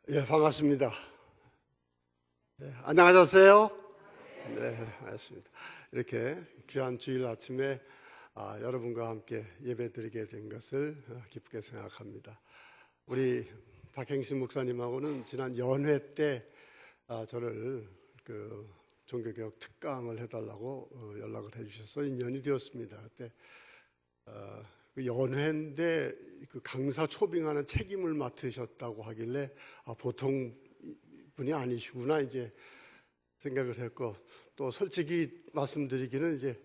예, 반갑습니다. 안녕하셨어요? 네, 반갑습니다. 이렇게 귀한 주일 아침에 여러분과 함께 예배드리게 된 것을 기쁘게 생각합니다. 우리 박행신 목사님하고는 지난 연회 때 저를 그 종교개혁 특강을 해달라고 연락을 해주셔서 인연이 되었습니다. 그때 그 연회인데 그 강사 초빙하는 책임을 맡으셨다고 하길래 보통 분이 아니시구나 이제 생각을 했고, 또 솔직히 말씀드리기는 이제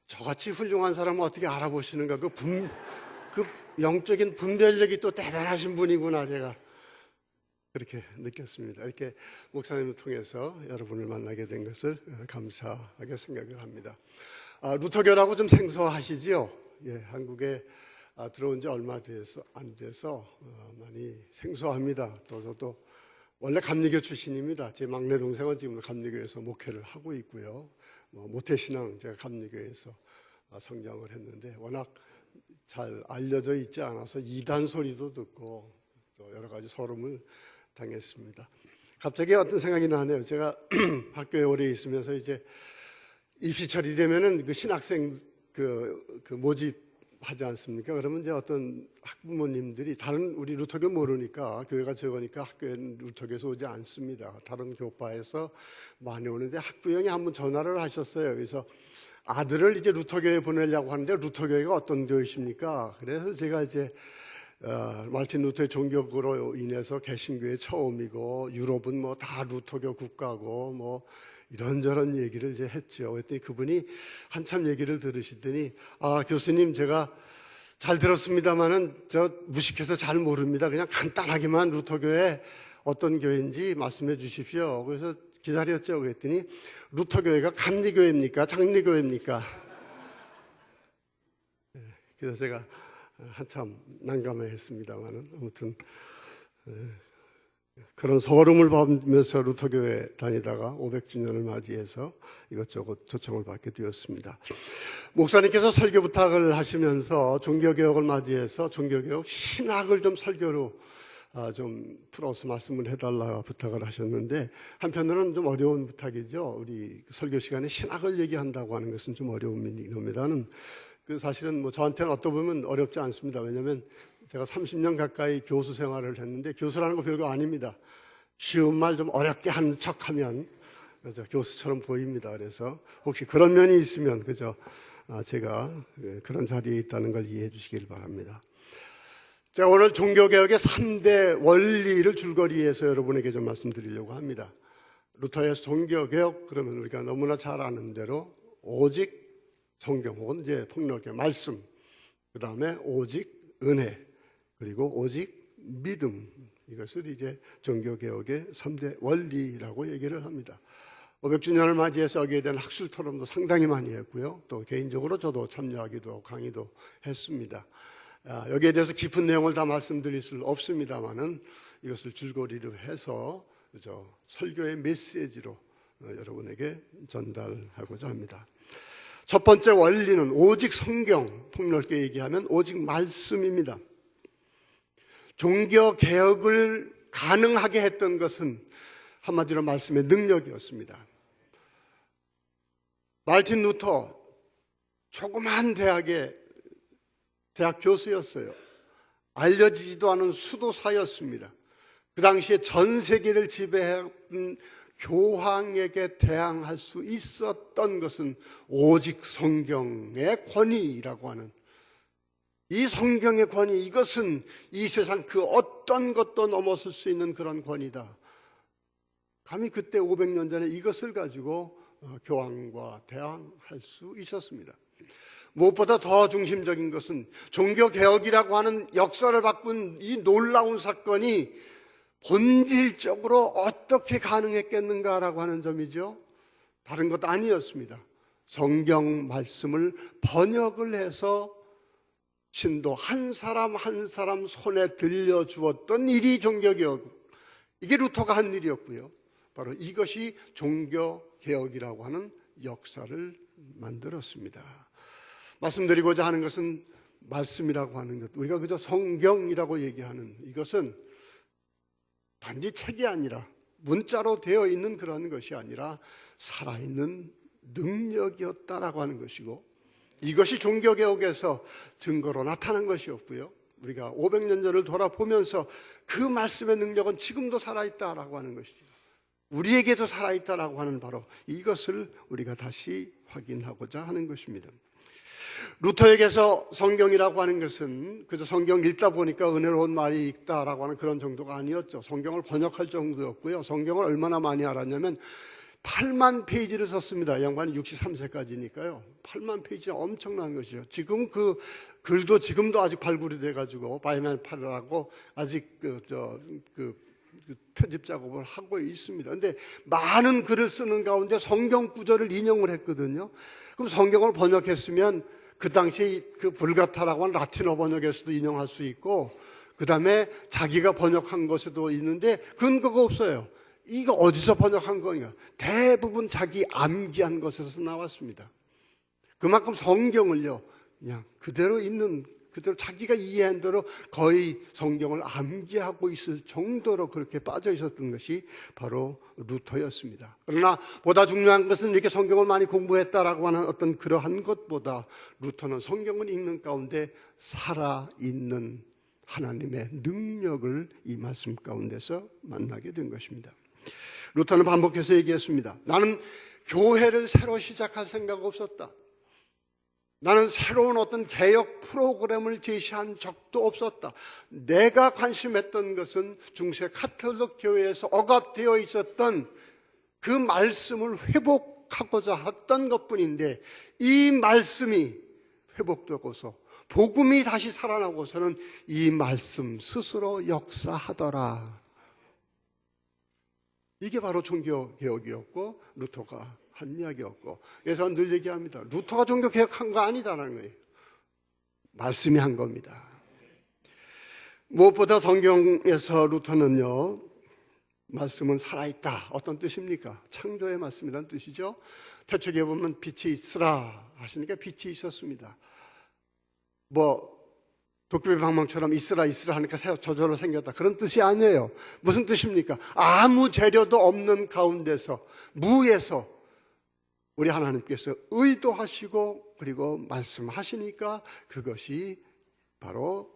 저같이 훌륭한 사람을 어떻게 알아보시는가, 그 영적인 분별력이 또 대단하신 분이구나 제가 그렇게 느꼈습니다. 이렇게 목사님을 통해서 여러분을 만나게 된 것을 감사하게 생각을 합니다. 루터교라고 좀 생소하시지요? 예, 한국에 들어온 지 얼마 안 돼서 많이 생소합니다. 또 저도 원래 감리교 출신입니다. 제 막내 동생은 지금 감리교에서 목회를 하고 있고요. 모태신앙 제가 감리교에서 성장을 했는데 워낙 잘 알려져 있지 않아서 이단 소리도 듣고 또 여러 가지 소름을 당했습니다. 갑자기 어떤 생각이 나네요. 제가 학교에 오래 있으면서 이제 입시철이 되면은 그 신학생 그 모집하지 않습니까? 그러면 이제 어떤 학부모님들이 다른 우리 루터교 모르니까 교회가 적으니까 학교에는 루터교에서 오지 않습니다. 다른 교파에서 많이 오는데 학부형이 한번 전화를 하셨어요. 그래서 아들을 이제 루터교에 보내려고 하는데 루터교회가 어떤 교회십니까? 그래서 제가 이제 말틴 루터의 종교로 인해서 개신교회 처음이고 유럽은 뭐 다 루터교 국가고 뭐 이런저런 얘기를 이제 했죠. 그랬더니 그분이 한참 얘기를 들으시더니 교수님 제가 잘 들었습니다만은 저 무식해서 잘 모릅니다. 그냥 간단하게만 루터교회 어떤 교회인지 말씀해 주십시오. 그래서 기다렸죠. 그랬더니 루터교회가 감리교회입니까? 장리교회입니까? 그래서 제가 한참 난감해했습니다만은 아무튼 그런 소름을 받으면서 루터교회 다니다가 500주년을 맞이해서 이것저것 초청을 받게 되었습니다. 목사님께서 설교 부탁을 하시면서 종교개혁을 맞이해서 종교개혁 신학을 좀 설교로 좀 풀어서 말씀을 해달라 부탁을 하셨는데, 한편으로는 좀 어려운 부탁이죠. 우리 설교 시간에 신학을 얘기한다고 하는 것은 좀 어려운 일입니다는 그 사실은 뭐 저한테는 어떻게 보면 어렵지 않습니다. 왜냐하면 제가 30년 가까이 교수 생활을 했는데 교수라는 거 별거 아닙니다. 쉬운 말 좀 어렵게 하는 척하면 그죠, 교수처럼 보입니다. 그래서 혹시 그런 면이 있으면 그죠, 제가 그런 자리에 있다는 걸 이해해 주시길 바랍니다. 제가 오늘 종교개혁의 3대 원리를 줄거리해서 여러분에게 좀 말씀드리려고 합니다. 루터의 종교개혁 그러면 우리가 너무나 잘 아는 대로 오직 성경 혹은 이제 폭넓게 말씀, 그 다음에 오직 은혜, 그리고 오직 믿음, 이것을 이제 종교개혁의 3대 원리라고 얘기를 합니다. 500주년을 맞이해서 여기에 대한 학술 토론도 상당히 많이 했고요. 또 개인적으로 저도 참여하기도 하고 강의도 했습니다. 여기에 대해서 깊은 내용을 다 말씀드릴 수 없습니다만은 이것을 줄거리로 해서 그죠, 설교의 메시지로 여러분에게 전달하고자 합니다. 첫 번째 원리는 오직 성경, 폭넓게 얘기하면 오직 말씀입니다. 종교개혁을 가능하게 했던 것은 한마디로 말씀의 능력이었습니다. 말틴 루터 조그만 대학 교수였어요. 알려지지도 않은 수도사였습니다. 그 당시에 전 세계를 지배한 교황에게 대항할 수 있었던 것은 오직 성경의 권위라고 하는, 이 성경의 권위, 이것은 이 세상 그 어떤 것도 넘어설 수 있는 그런 권위다. 감히 그때 500년 전에 이것을 가지고 교황과 대항할 수 있었습니다. 무엇보다 더 중심적인 것은 종교개혁이라고 하는 역사를 바꾼 이 놀라운 사건이 본질적으로 어떻게 가능했겠는가라고 하는 점이죠. 다른 것 아니었습니다. 성경 말씀을 번역을 해서 신도 한 사람 한 사람 손에 들려주었던 일이 종교개혁, 이게 루터가 한 일이었고요. 바로 이것이 종교개혁이라고 하는 역사를 만들었습니다. 말씀드리고자 하는 것은 말씀이라고 하는 것, 우리가 그저 성경이라고 얘기하는 이것은 단지 책이 아니라 문자로 되어 있는 그런 것이 아니라 살아있는 능력이었다라고 하는 것이고, 이것이 종교개혁에서 증거로 나타난 것이었고요, 우리가 500년 전을 돌아보면서 그 말씀의 능력은 지금도 살아있다라고 하는 것이죠. 우리에게도 살아있다라고 하는 바로 이것을 우리가 다시 확인하고자 하는 것입니다. 루터에게서 성경이라고 하는 것은 그저 성경 읽다 보니까 은혜로운 말이 있다라고 하는 그런 정도가 아니었죠. 성경을 번역할 정도였고요. 성경을 얼마나 많이 알았냐면 8만 페이지를 썼습니다. 양반이 63세까지니까요. 8만 페이지, 엄청난 것이죠. 지금 그 글도 지금도 아직 발굴이 돼가지고 바이멜파르라고 아직 표집 작업을 하고 있습니다. 그런데 많은 글을 쓰는 가운데 성경 구절을 인용을 했거든요. 그럼 성경을 번역했으면 그 당시 그 불가타라고 하는 라틴어 번역에서도 인용할 수 있고, 그 다음에 자기가 번역한 것에도 있는데 근거가 없어요. 이거 어디서 번역한 거냐? 대부분 자기 암기한 것에서 나왔습니다. 그만큼 성경을요, 그냥 그대로 있는, 그대로 자기가 이해한 대로 거의 성경을 암기하고 있을 정도로 그렇게 빠져 있었던 것이 바로 루터였습니다. 그러나 보다 중요한 것은 이렇게 성경을 많이 공부했다라고 하는 어떤 그러한 것보다 루터는 성경을 읽는 가운데 살아있는 하나님의 능력을 이 말씀 가운데서 만나게 된 것입니다. 루터는 반복해서 얘기했습니다. 나는 교회를 새로 시작할 생각 없었다. 나는 새로운 어떤 개혁 프로그램을 제시한 적도 없었다. 내가 관심했던 것은 중세 카톨릭 교회에서 억압되어 있었던 그 말씀을 회복하고자 했던 것뿐인데, 이 말씀이 회복되고서 복음이 다시 살아나고서는 이 말씀 스스로 역사하더라. 이게 바로 종교개혁이었고 루터가 한 이야기였고, 그래서 늘 얘기합니다. 루터가 종교개혁한 거 아니다라는 거예요. 말씀이 한 겁니다. 무엇보다 성경에서 루터는요, 말씀은 살아있다. 어떤 뜻입니까? 창조의 말씀이라는 뜻이죠. 태초에 보면 빛이 있으라 하시니까 빛이 있었습니다. 도깨비 방망처럼 있으라 하니까 저절로 생겼다, 그런 뜻이 아니에요. 무슨 뜻입니까? 아무 재료도 없는 가운데서, 무에서 우리 하나님께서 의도하시고 그리고 말씀하시니까 그것이 바로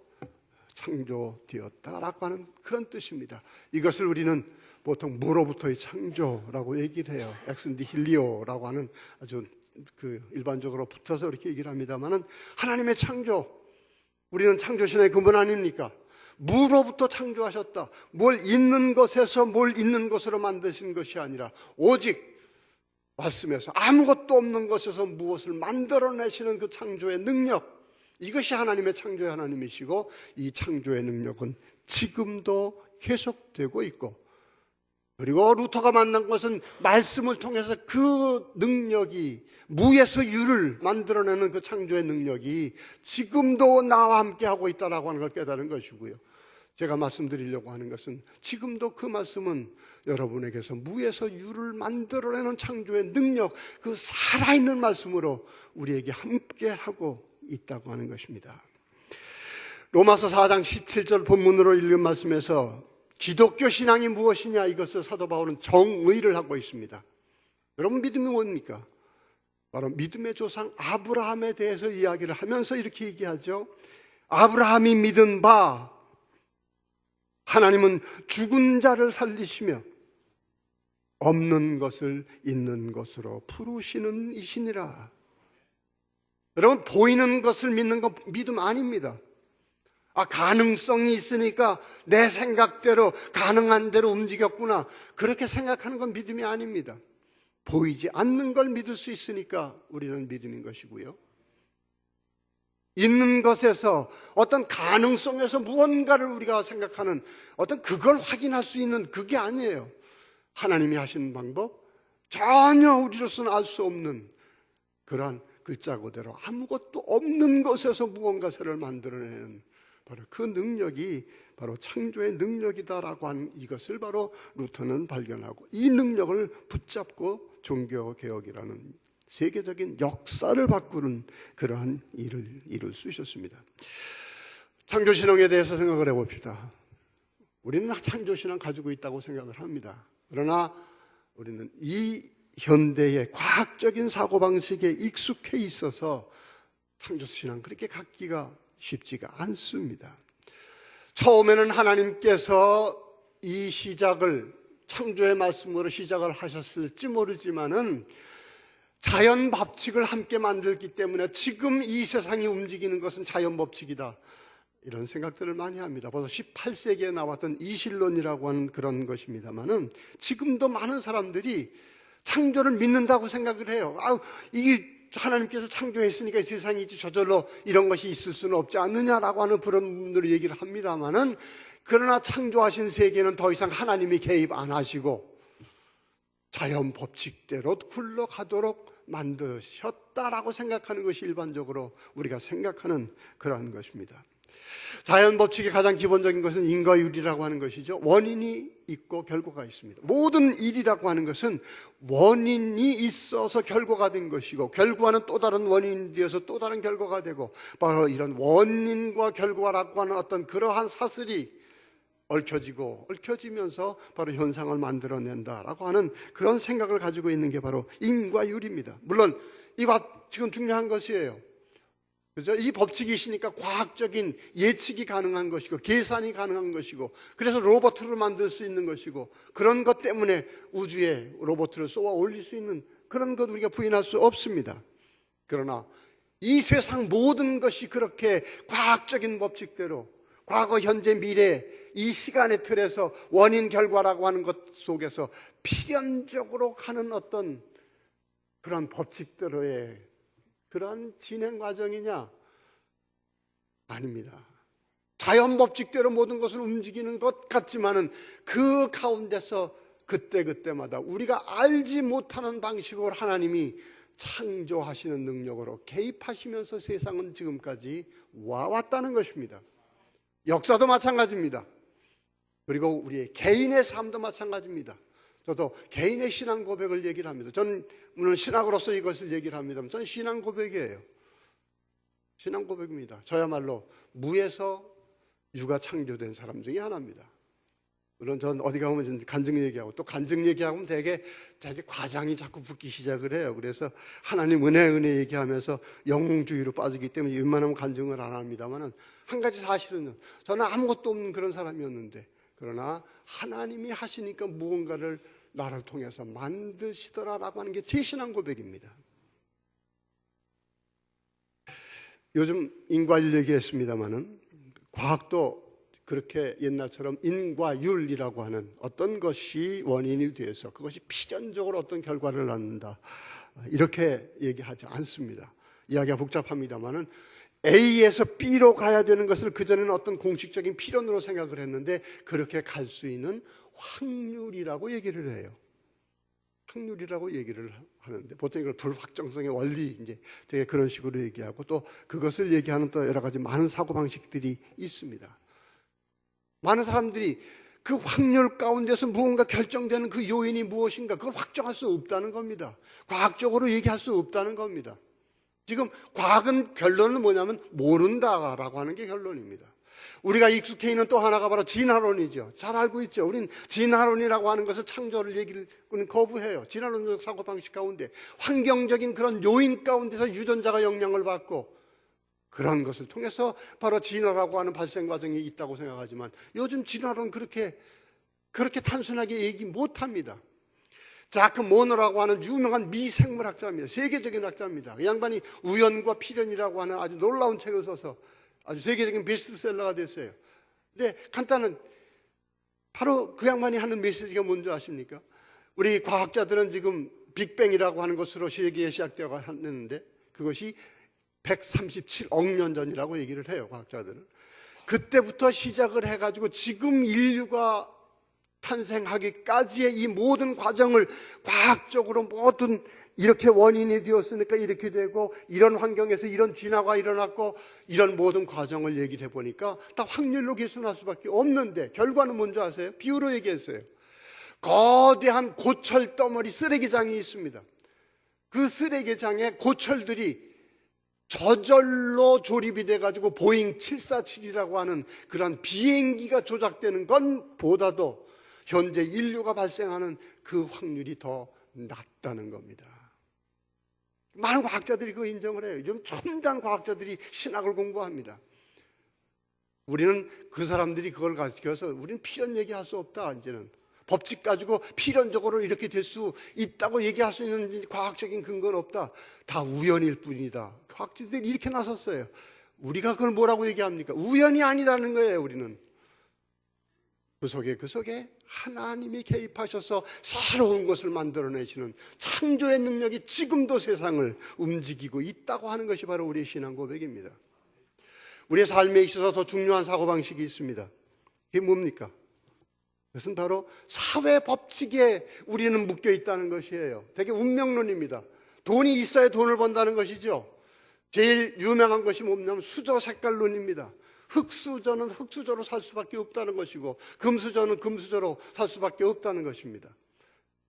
창조되었다라고 하는 그런 뜻입니다. 이것을 우리는 보통 무로부터의 창조라고 얘기를 해요. 엑스니힐리오라고 하는 아주 일반적으로 붙어서 이렇게 얘기를 합니다만은, 하나님의 창조, 우리는 창조신의 근본 아닙니까? 무로부터 창조하셨다. 뭘 있는 것에서 뭘 있는 것으로 만드신 것이 아니라 오직 말씀에서 아무것도 없는 것에서 무엇을 만들어내시는 그 창조의 능력, 이것이 하나님의 창조의 하나님이시고, 이 창조의 능력은 지금도 계속되고 있고, 그리고 루터가 만난 것은 말씀을 통해서 그 능력이, 무에서 유를 만들어내는 그 창조의 능력이 지금도 나와 함께 하고 있다라고 하는 걸 깨달은 것이고요. 제가 말씀드리려고 하는 것은 지금도 그 말씀은 여러분에게서 무에서 유를 만들어내는 창조의 능력, 그 살아있는 말씀으로 우리에게 함께 하고 있다고 하는 것입니다. 로마서 4장 17절 본문으로 읽은 말씀에서 기독교 신앙이 무엇이냐, 이것을 사도 바울은 정의를 하고 있습니다. 여러분, 믿음이 뭡니까? 바로 믿음의 조상 아브라함에 대해서 이야기를 하면서 이렇게 얘기하죠. 아브라함이 믿은 바 하나님은 죽은 자를 살리시며 없는 것을 있는 것으로 부르시는 이시니라. 여러분, 보이는 것을 믿는 건 믿음 아닙니다. 가능성이 있으니까 내 생각대로 가능한 대로 움직였구나, 그렇게 생각하는 건 믿음이 아닙니다. 보이지 않는 걸 믿을 수 있으니까 우리는 믿음인 것이고요, 있는 것에서 어떤 가능성에서 무언가를 우리가 생각하는 어떤 그걸 확인할 수 있는 그게 아니에요. 하나님이 하시는 방법, 전혀 우리로서는 알 수 없는 그러한 글자 그대로 아무것도 없는 것에서 무언가 새를 만들어내는 바로 그 능력이 바로 창조의 능력이다라고 하는 이것을 바로 루터는 발견하고, 이 능력을 붙잡고 종교개혁이라는 세계적인 역사를 바꾸는 그러한 일을 이룰 수 있었습니다. 창조신앙에 대해서 생각을 해봅시다. 우리는 창조신앙 가지고 있다고 생각을 합니다. 그러나 우리는 이 현대의 과학적인 사고방식에 익숙해 있어서 창조신앙 그렇게 갖기가 쉽지가 않습니다. 처음에는 하나님께서 이 시작을 창조의 말씀으로 시작을 하셨을지 모르지만은 자연 법칙을 함께 만들기 때문에 지금 이 세상이 움직이는 것은 자연 법칙이다, 이런 생각들을 많이 합니다. 벌써 18세기에 나왔던 이실론이라고 하는 그런 것입니다만은 지금도 많은 사람들이 창조를 믿는다고 생각을 해요. 이게 하나님께서 창조했으니까 세상이 있지 저절로 이런 것이 있을 수는 없지 않느냐라고 하는 그런 분들이 얘기를 합니다만은, 그러나 창조하신 세계는 더 이상 하나님이 개입 안 하시고 자연 법칙대로 굴러가도록 만드셨다라고 생각하는 것이 일반적으로 우리가 생각하는 그러한 것입니다. 자연 법칙의 가장 기본적인 것은 인과율이라고 하는 것이죠. 원인이 있고 결과가 있습니다. 모든 일이라고 하는 것은 원인이 있어서 결과가 된 것이고, 결과는 또 다른 원인이 되어서 또 다른 결과가 되고, 바로 이런 원인과 결과라고 하는 어떤 그러한 사슬이 얽혀지면서 바로 현상을 만들어낸다라고 하는 그런 생각을 가지고 있는 게 바로 인과율입니다. 물론 이거 지금 중요한 것이에요. 그죠? 이 법칙이 있으니까 과학적인 예측이 가능한 것이고 계산이 가능한 것이고, 그래서 로봇을 만들 수 있는 것이고, 그런 것 때문에 우주에 로봇을 쏘아 올릴 수 있는 그런 것 우리가 부인할 수 없습니다. 그러나 이 세상 모든 것이 그렇게 과학적인 법칙대로 과거, 현재, 미래 이 시간의 틀에서 원인 결과라고 하는 것 속에서 필연적으로 가는 어떤 그런 법칙대로의 그런 진행 과정이냐? 아닙니다. 자연 법칙대로 모든 것을 움직이는 것 같지만은 그 가운데서 그때그때마다 우리가 알지 못하는 방식으로 하나님이 창조하시는 능력으로 개입하시면서 세상은 지금까지 와왔다는 것입니다. 역사도 마찬가지입니다. 그리고 우리의 개인의 삶도 마찬가지입니다. 저도 개인의 신앙 고백을 얘기를 합니다. 저는 물론 신학으로서 이것을 얘기를 합니다만 저는 신앙 고백이에요. 신앙 고백입니다. 저야말로 무에서 유가 창조된 사람 중에 하나입니다. 물론 전 어디 가면 간증 얘기하고, 또 간증 얘기하면 되게 과장이 자꾸 붙기 시작을 해요. 그래서 하나님 은혜 얘기하면서 영웅주의로 빠지기 때문에 웬만하면 간증을 안 합니다만, 한 가지 사실은 저는 아무것도 없는 그런 사람이었는데, 그러나 하나님이 하시니까 무언가를 나를 통해서 만드시더라라고 하는 게 제 신앙 고백입니다. 요즘 인과율 얘기했습니다마는 과학도 그렇게 옛날처럼 인과율이라고 하는 어떤 것이 원인이 되어서 그것이 필연적으로 어떤 결과를 낳는다, 이렇게 얘기하지 않습니다. 이야기가 복잡합니다마는 A에서 B로 가야 되는 것을 그전에는 어떤 공식적인 필연으로 생각을 했는데, 그렇게 갈 수 있는 확률이라고 얘기를 해요. 확률이라고 얘기를 하는데, 보통 이걸 불확정성의 원리, 이제 되게 그런 식으로 얘기하고, 또 그것을 얘기하는 또 여러 가지 많은 사고방식들이 있습니다. 많은 사람들이 그 확률 가운데서 무언가 결정되는 그 요인이 무엇인가, 그걸 확정할 수 없다는 겁니다. 과학적으로 얘기할 수 없다는 겁니다. 지금 과학은 결론은 뭐냐면 모른다라고 하는 게 결론입니다. 우리가 익숙해 있는 또 하나가 바로 진화론이죠. 잘 알고 있죠. 우린 진화론이라고 하는 것을 창조를 얘기를 거부해요. 진화론적 사고방식 가운데 환경적인 그런 요인 가운데서 유전자가 영향을 받고, 그런 것을 통해서 바로 진화라고 하는 발생 과정이 있다고 생각하지만, 요즘 진화론 그렇게 단순하게 얘기 못합니다. 자크 모너라고 하는 유명한 미생물학자입니다. 세계적인 학자입니다. 그 양반이 우연과 필연이라고 하는 아주 놀라운 책을 써서 아주 세계적인 베스트셀러가 됐어요. 근데 간단한, 바로 그 양반이 하는 메시지가 뭔지 아십니까? 우리 과학자들은 지금 빅뱅이라고 하는 것으로 세계에 시작되어 갔는데, 그것이 137억 년 전이라고 얘기를 해요, 과학자들은. 그때부터 시작을 해가지고 지금 인류가 탄생하기까지의 이 모든 과정을 과학적으로 모든 이렇게 원인이 되었으니까 이렇게 되고, 이런 환경에서 이런 진화가 일어났고, 이런 모든 과정을 얘기를 해보니까 다 확률로 계산할 수밖에 없는데, 결과는 뭔지 아세요? 비유로 얘기했어요. 거대한 고철 덩어리 쓰레기장이 있습니다. 그 쓰레기장에 고철들이 저절로 조립이 돼가지고 보잉 747이라고 하는 그런 비행기가 조작되는 건 보다도 현재 인류가 발생하는 그 확률이 더 낮다는 겁니다. 많은 과학자들이 그거 인정을 해요. 요즘 첨단 과학자들이 신학을 공부합니다. 우리는 그 사람들이 그걸 가지고서 우리는 필연 얘기할 수 없다. 이제는 법칙 가지고 필연적으로 이렇게 될 수 있다고 얘기할 수 있는 과학적인 근거는 없다. 다 우연일 뿐이다. 과학자들이 이렇게 나섰어요. 우리가 그걸 뭐라고 얘기합니까? 우연이 아니라는 거예요. 우리는 그 속에 하나님이 개입하셔서 새로운 것을 만들어내시는 창조의 능력이 지금도 세상을 움직이고 있다고 하는 것이 바로 우리의 신앙 고백입니다. 우리의 삶에 있어서 더 중요한 사고방식이 있습니다. 그게 뭡니까? 그것은 바로 사회 법칙에 우리는 묶여 있다는 것이에요. 되게 운명론입니다. 돈이 있어야 돈을 번다는 것이죠. 제일 유명한 것이 뭐냐면 수저 색깔론입니다. 흑수저는 흑수저로 살 수밖에 없다는 것이고 금수저는 금수저로 살 수밖에 없다는 것입니다.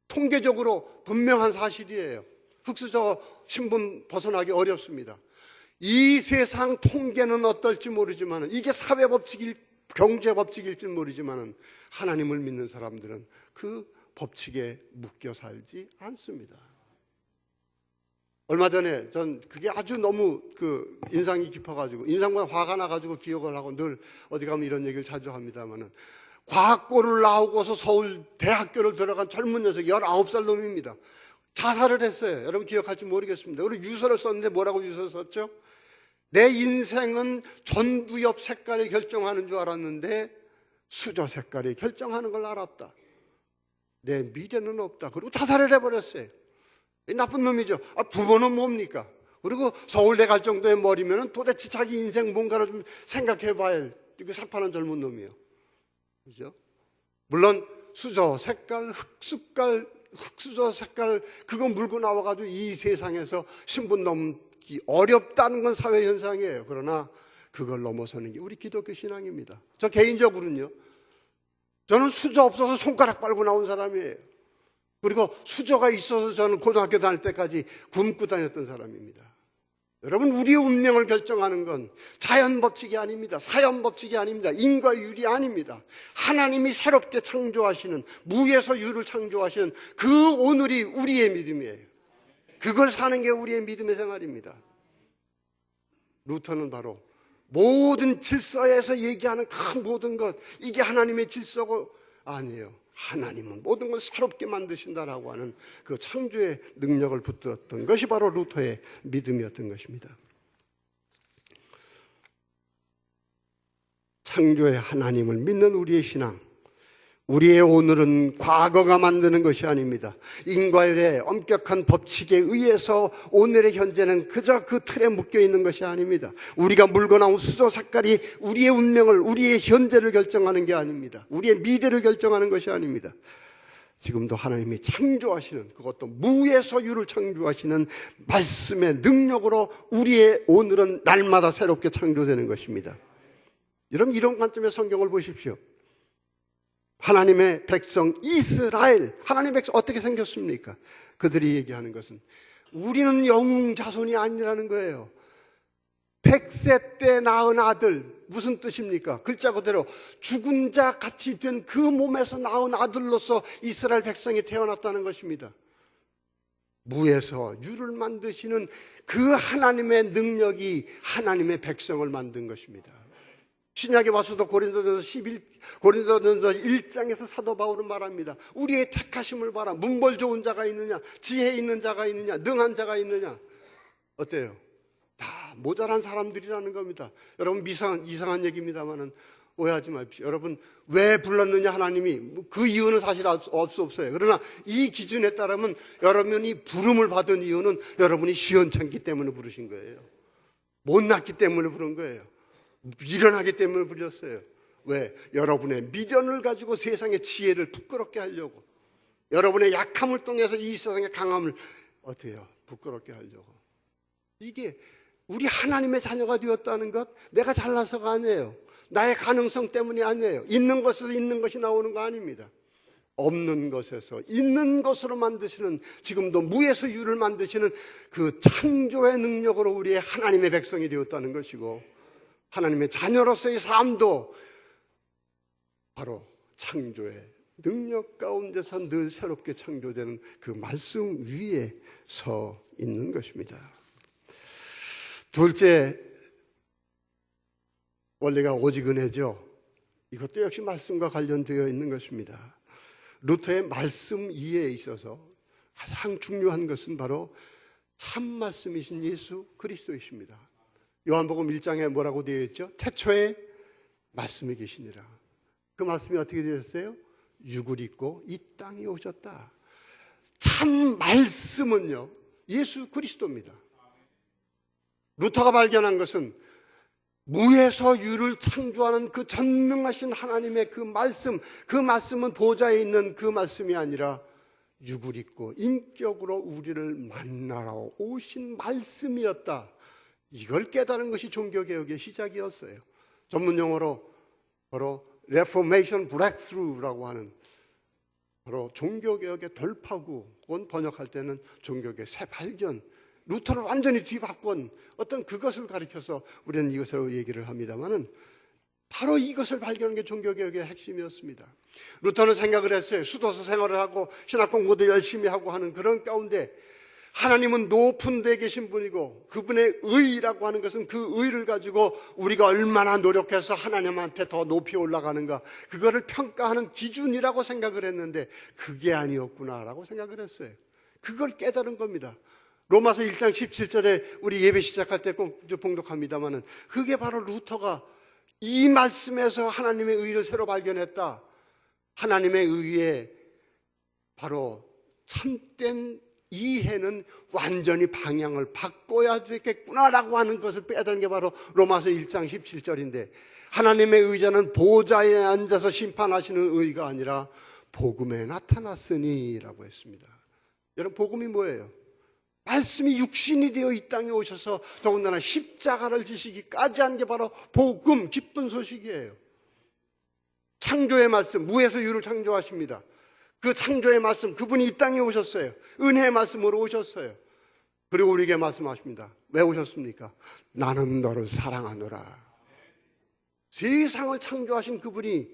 통계적으로 분명한 사실이에요. 흑수저 신분 벗어나기 어렵습니다. 이 세상 통계는 어떨지 모르지만 이게 사회 법칙일 경제 법칙일지 모르지만 하나님을 믿는 사람들은 그 법칙에 묶여 살지 않습니다. 얼마 전에 전 그게 아주 너무 인상이 깊어가지고 인상보다 화가 나가지고 기억을 하고 늘 어디 가면 이런 얘기를 자주 합니다만은 과학고를 나오고서 서울 대학교를 들어간 젊은 녀석 19살 놈입니다. 자살을 했어요. 여러분 기억할지 모르겠습니다. 그리고 유서를 썼는데 뭐라고 유서 썼죠? 내 인생은 전두엽 색깔이 결정하는 줄 알았는데 수저 색깔이 결정하는 걸 알았다. 내 미래는 없다. 그리고 자살을 해버렸어요. 나쁜 놈이죠. 부모는 뭡니까? 그리고 서울대 갈 정도의 머리면 도대체 자기 인생 뭔가를 좀 생각해 봐야 살파는 젊은 놈이에요. 그죠? 물론 수저 색깔, 흑수저 색깔 그거 물고 나와가지고 이 세상에서 신분 넘기 어렵다는 건 사회 현상이에요. 그러나 그걸 넘어서는 게 우리 기독교 신앙입니다. 저 개인적으로는요. 저는 수저 없어서 손가락 빨고 나온 사람이에요. 그리고 수저가 있어서 저는 고등학교 다닐 때까지 굶고 다녔던 사람입니다. 여러분, 우리의 운명을 결정하는 건 자연 법칙이 아닙니다. 사연 법칙이 아닙니다. 인과율이 아닙니다. 하나님이 새롭게 창조하시는, 무에서 유를 창조하시는 그 오늘이 우리의 믿음이에요. 그걸 사는 게 우리의 믿음의 생활입니다. 루터는 바로 모든 질서에서 얘기하는 그 모든 것, 이게 하나님의 질서가 아니에요. 하나님은 모든 걸 새롭게 만드신다라고 하는 그 창조의 능력을 붙들었던 것이 바로 루터의 믿음이었던 것입니다. 창조의 하나님을 믿는 우리의 신앙, 우리의 오늘은 과거가 만드는 것이 아닙니다. 인과율의 엄격한 법칙에 의해서 오늘의 현재는 그저 그 틀에 묶여 있는 것이 아닙니다. 우리가 물고 나온 수저 색깔이 우리의 운명을, 우리의 현재를 결정하는 게 아닙니다. 우리의 미래를 결정하는 것이 아닙니다. 지금도 하나님이 창조하시는, 그것도 무에서 유를 창조하시는 말씀의 능력으로 우리의 오늘은 날마다 새롭게 창조되는 것입니다. 여러분, 이런 관점의 성경을 보십시오. 하나님의 백성 이스라엘, 하나님의 백성 어떻게 생겼습니까? 그들이 얘기하는 것은 우리는 영웅 자손이 아니라는 거예요. 100세 때 낳은 아들, 무슨 뜻입니까? 글자 그대로 죽은 자 같이 된 그 몸에서 낳은 아들로서 이스라엘 백성이 태어났다는 것입니다. 무에서 유를 만드시는 그 하나님의 능력이 하나님의 백성을 만든 것입니다. 신약에 와서도 고린도전서 1장에서 사도 바울은 말합니다. 우리의 택하심을 봐라. 문벌 좋은 자가 있느냐, 지혜 있는 자가 있느냐, 능한 자가 있느냐. 어때요? 다 모자란 사람들이라는 겁니다. 여러분, 이상한 얘기입니다만은 오해하지 마십시오. 여러분, 왜 불렀느냐 하나님이, 그 이유는 사실 알 수 없어요. 그러나 이 기준에 따르면 여러분이 부름을 받은 이유는 여러분이 시원찮기 때문에 부르신 거예요. 못났기 때문에 부른 거예요. 미련하기 때문에 불렸어요. 왜? 여러분의 미련을 가지고 세상의 지혜를 부끄럽게 하려고, 여러분의 약함을 통해서 이 세상의 강함을 어떻게 해요? 부끄럽게 하려고. 이게 우리 하나님의 자녀가 되었다는 것, 내가 잘나서가 아니에요. 나의 가능성 때문이 아니에요. 있는 것으로 있는 것이 나오는 거 아닙니다. 없는 것에서 있는 것으로 만드시는, 지금도 무에서 유를 만드시는 그 창조의 능력으로 우리의 하나님의 백성이 되었다는 것이고, 하나님의 자녀로서의 삶도 바로 창조의 능력 가운데서 늘 새롭게 창조되는 그 말씀 위에 서 있는 것입니다. 둘째 원리가 오직 은혜죠. 이것도 역시 말씀과 관련되어 있는 것입니다. 루터의 말씀 이해에 있어서 가장 중요한 것은 바로 참 말씀이신 예수 그리스도이십니다. 요한복음 1장에 뭐라고 되어 있죠? 태초에 말씀이 계시니라. 그 말씀이 어떻게 되셨어요? 육을 입고 이 땅에 오셨다. 참 말씀은요, 예수 그리스도입니다. 루터가 발견한 것은 무에서 유를 창조하는 그 전능하신 하나님의 그 말씀은 보좌에 있는 그 말씀이 아니라 육을 입고 인격으로 우리를 만나러 오신 말씀이었다. 이걸 깨달은 것이 종교개혁의 시작이었어요. 전문용어로 바로 Reformation Breakthrough라고 하는, 바로 종교개혁의 돌파구, 혹은 번역할 때는 종교개혁의 새 발견, 루터를 완전히 뒤바꾼 어떤 그것을 가리켜서 우리는 이것으로 얘기를 합니다만은, 바로 이것을 발견한 게 종교개혁의 핵심이었습니다. 루터는 생각을 했어요. 수도서 생활을 하고 신학 공부도 열심히 하고 하는 그런 가운데 하나님은 높은 데 계신 분이고, 그분의 의라고 하는 것은 그 의를 가지고 우리가 얼마나 노력해서 하나님한테 더 높이 올라가는가, 그거를 평가하는 기준이라고 생각을 했는데 그게 아니었구나라고 생각을 했어요. 그걸 깨달은 겁니다. 로마서 1장 17절에 우리 예배 시작할 때 꼭 봉독합니다마는, 그게 바로 루터가 이 말씀에서 하나님의 의를 새로 발견했다. 하나님의 의에 바로 참된 이해는 완전히 방향을 바꿔야 되겠구나라고 하는 것을 깨달은 게 바로 로마서 1장 17절인데, 하나님의 의자는 보좌에 앉아서 심판하시는 의가 아니라 복음에 나타났으니 라고 했습니다. 여러분, 복음이 뭐예요? 말씀이 육신이 되어 이 땅에 오셔서 더군다나 십자가를 지시기까지 한 게 바로 복음, 기쁜 소식이에요. 창조의 말씀, 무에서 유를 창조하십니다. 그 창조의 말씀, 그분이 이 땅에 오셨어요. 은혜의 말씀으로 오셨어요. 그리고 우리에게 말씀하십니다. 왜 오셨습니까? 나는 너를 사랑하노라. 세상을 창조하신 그분이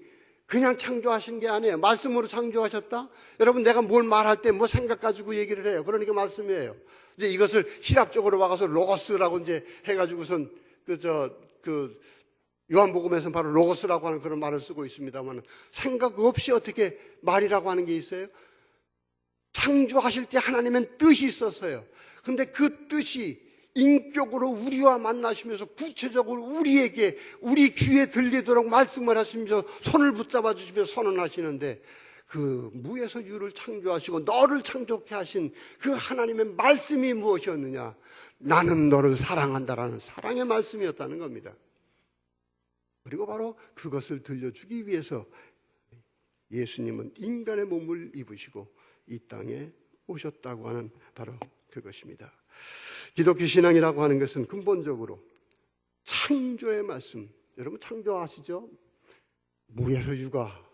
그냥 창조하신 게 아니에요. 말씀으로 창조하셨다? 여러분, 내가 뭘 말할 때 뭐 생각 가지고 얘기를 해요. 그러니까 말씀이에요. 이제 이것을 시랍적으로 와가서 로고스라고 이제 해가지고선 요한복음에서는 바로 로고스라고 하는 그런 말을 쓰고 있습니다만, 생각 없이 어떻게 말이라고 하는 게 있어요? 창조하실 때 하나님은 뜻이 있었어요. 근데 그 뜻이 인격으로 우리와 만나시면서 구체적으로 우리에게, 우리 귀에 들리도록 말씀을 하시면서 손을 붙잡아 주시면서 선언하시는데, 그 무에서 유를 창조하시고 너를 창조케 하신 그 하나님의 말씀이 무엇이었느냐? 나는 너를 사랑한다라는 사랑의 말씀이었다는 겁니다. 그리고 바로 그것을 들려주기 위해서 예수님은 인간의 몸을 입으시고 이 땅에 오셨다고 하는 바로 그것입니다. 기독교 신앙이라고 하는 것은 근본적으로 창조의 말씀, 여러분 창조 아시죠? 무에서 유가,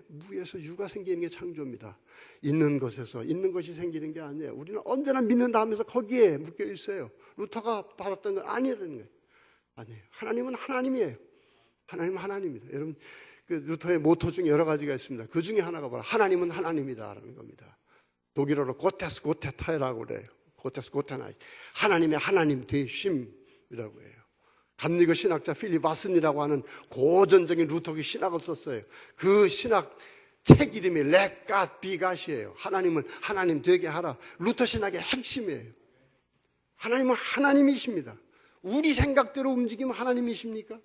무에서 유가 생기는 게 창조입니다. 있는 것에서 있는 것이 생기는 게 아니에요. 우리는 언제나 믿는다 하면서 거기에 묶여 있어요. 루터가 받았던 건 아니라는 거예요. 아니에요. 하나님은 하나님이에요. 하나님은 하나님입니다. 여러분, 그 루터의 모토 중에 여러 가지가 있습니다. 그 중에 하나가 바로 하나님은 하나님이다라는 겁니다. 독일어로 고테스 고테타이라고 그래요. 고테스 고테나이. 하나님의 하나님 되심이라고 해요. 감리교 신학자 필립 와슨이라고 하는 고전적인 루터기 신학을 썼어요. 그 신학 책 이름이 Let God be God이에요. 하나님을 하나님 되게 하라. 루터 신학의 핵심이에요. 하나님은 하나님이십니다. 우리 생각대로 움직이면 하나님이십니까?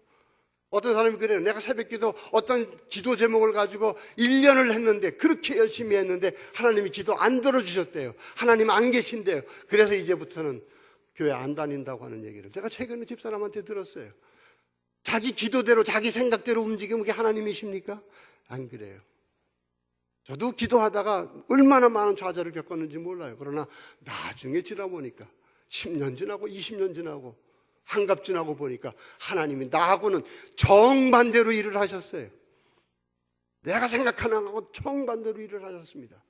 어떤 사람이 그래요. 내가 새벽기도 어떤 기도 제목을 가지고 1년을 했는데, 그렇게 열심히 했는데 하나님이 기도 안 들어주셨대요. 하나님 안 계신대요. 그래서 이제부터는 교회 안 다닌다고 하는 얘기를 제가 최근에 집사람한테 들었어요. 자기 기도대로 자기 생각대로 움직이면 그게 하나님이십니까? 안 그래요. 저도 기도하다가 얼마나 많은 좌절을 겪었는지 몰라요. 그러나 나중에 지나보니까 10년 지나고 20년 지나고 한갑 지나고 보니까 하나님이 나하고는 정반대로 일을 하셨어요. 내가 생각하는 것하고 정반대로 일을 하셨습니다.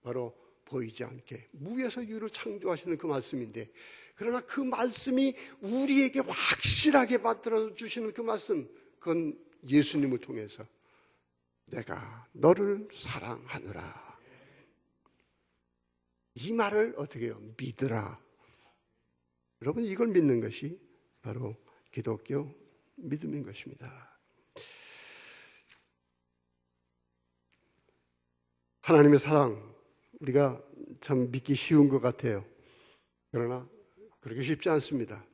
바로 보이지 않게 무에서 유를 창조하시는 그 말씀인데, 그러나 그 말씀이 우리에게 확실하게 받들어 주시는 그 말씀, 그건 예수님을 통해서 내가 너를 사랑하노라. 이 말을 어떻게 해요? 믿으라. 여러분, 이걸 믿는 것이 바로 기독교 믿음인 것입니다. 하나님의 사랑, 우리가 참 믿기 쉬운 것 같아요. 그러나 그렇게 쉽지 않습니다.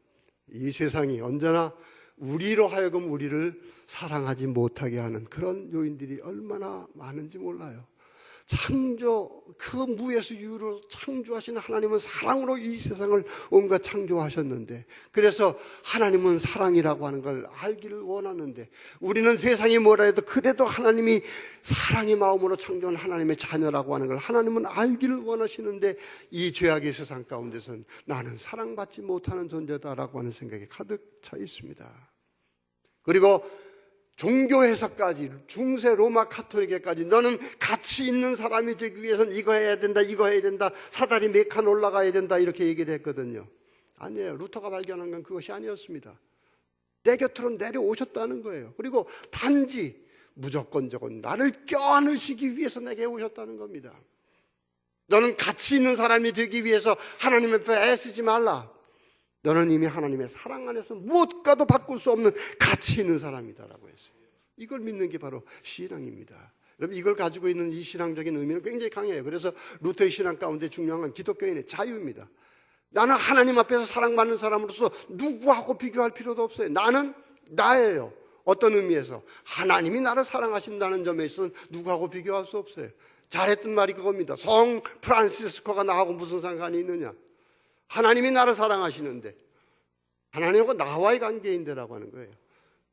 이 세상이 언제나 우리로 하여금 우리를 사랑하지 못하게 하는 그런 요인들이 얼마나 많은지 몰라요. 창조, 그 무에서 유로 창조하신 하나님은 사랑으로 이 세상을 온갖 창조하셨는데, 그래서 하나님은 사랑이라고 하는 걸 알기를 원하는데, 우리는 세상이 뭐라 해도 그래도 하나님이 사랑의 마음으로 창조한 하나님의 자녀라고 하는 걸 하나님은 알기를 원하시는데, 이 죄악의 세상 가운데서는 나는 사랑받지 못하는 존재다라고 하는 생각이 가득 차 있습니다. 그리고 종교에서까지, 중세 로마 카톨릭에까지 너는 가치 있는 사람이 되기 위해서는 이거 해야 된다, 이거 해야 된다, 사다리 몇 칸 올라가야 된다, 이렇게 얘기를 했거든요. 아니에요. 루터가 발견한 건 그것이 아니었습니다. 내 곁으로 내려오셨다는 거예요. 그리고 단지 무조건적으로 나를 껴안으시기 위해서 내게 오셨다는 겁니다. 너는 가치 있는 사람이 되기 위해서 하나님 앞에 애쓰지 말라. 너는 이미 하나님의 사랑 안에서 무엇과도 바꿀 수 없는 가치 있는 사람이다라고 했어요. 이걸 믿는 게 바로 신앙입니다. 여러분, 이걸 가지고 있는 이 신앙적인 의미는 굉장히 강해요. 그래서 루터의 신앙 가운데 중요한 건 기독교인의 자유입니다. 나는 하나님 앞에서 사랑받는 사람으로서 누구하고 비교할 필요도 없어요. 나는 나예요. 어떤 의미에서 하나님이 나를 사랑하신다는 점에 있어서는 누구하고 비교할 수 없어요. 잘했던 말이 그겁니다. 성 프란시스코가 나하고 무슨 상관이 있느냐. 하나님이 나를 사랑하시는데, 하나님하고 나와의 관계인데라고 하는 거예요.